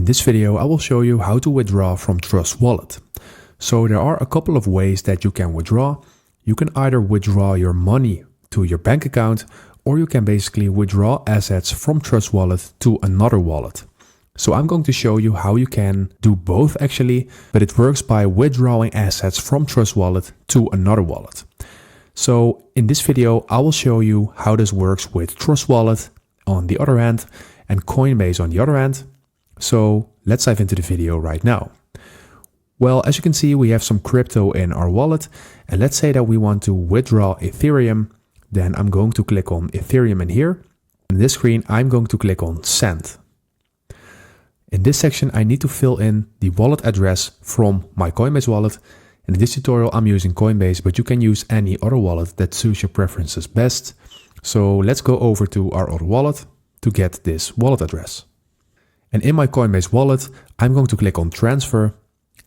this video, I will show you how to withdraw from Trust Wallet. So there are a couple of ways that you can withdraw. You can either withdraw your money to your bank account, or you can basically withdraw assets from Trust Wallet to another wallet. So I'm going to show you how you can do both actually, but it works by withdrawing assets from Trust Wallet to another wallet. So in this video, I will show you how this works with Trust Wallet on the other hand and Coinbase on the other hand. So let's dive into the video right now. Well, as you can see, we have some crypto in our wallet, and let's say that we want to withdraw Ethereum. Then I'm going to click on Ethereum in here. In this screen, I'm going to click on Send. In this section, I need to fill in the wallet address from my Coinbase wallet. In this tutorial, I'm using Coinbase, but you can use any other wallet that suits your preferences best. So let's go over to our other wallet to get this wallet address. And in my Coinbase wallet, I'm going to click on Transfer.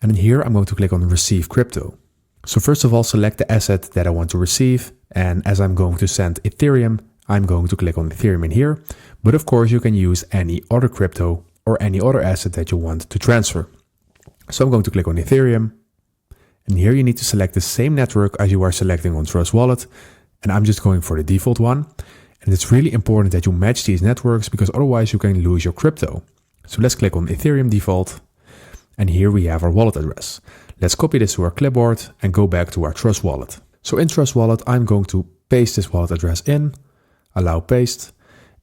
And in here, I'm going to click on Receive Crypto. So first of all, select the asset that I want to receive. And as I'm going to send Ethereum, I'm going to click on Ethereum in here. But of course, you can use any other crypto or any other asset that you want to transfer. So I'm going to click on Ethereum. And here you need to select the same network as you are selecting on Trust Wallet. And I'm just going for the default one. And it's really important that you match these networks because otherwise you can lose your crypto. So let's click on Ethereum default. And here we have our wallet address. Let's copy this to our clipboard and go back to our Trust Wallet. So in Trust Wallet, I'm going to paste this wallet address in, allow paste,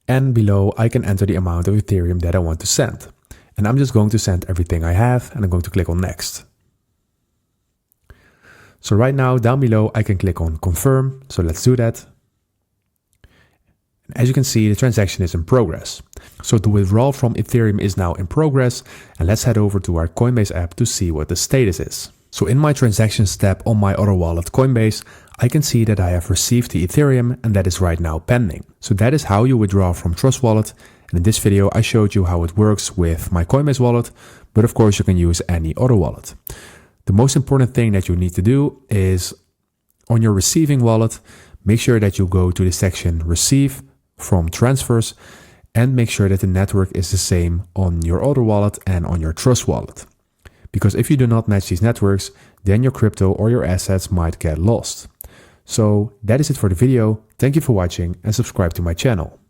and below I can enter the amount of Ethereum that I want to send. And I'm just going to send everything I have, and I'm going to click on next. So right now down below, I can click on confirm. So let's do that. And as you can see, the transaction is in progress. So the withdrawal from Ethereum is now in progress, and let's head over to our Coinbase app to see what the status is. So in my transactions tab on my other wallet Coinbase, I can see that I have received the Ethereum and that is right now pending. So that is how you withdraw from Trust Wallet. And in this video, I showed you how it works with my Coinbase wallet, but of course you can use any other wallet. The most important thing that you need to do is on your receiving wallet, make sure that you go to the section Receive from Transfers and make sure that the network is the same on your other wallet and on your Trust Wallet. Because if you do not match these networks, then your crypto or your assets might get lost. So that is it for the video. Thank you for watching and subscribe to my channel.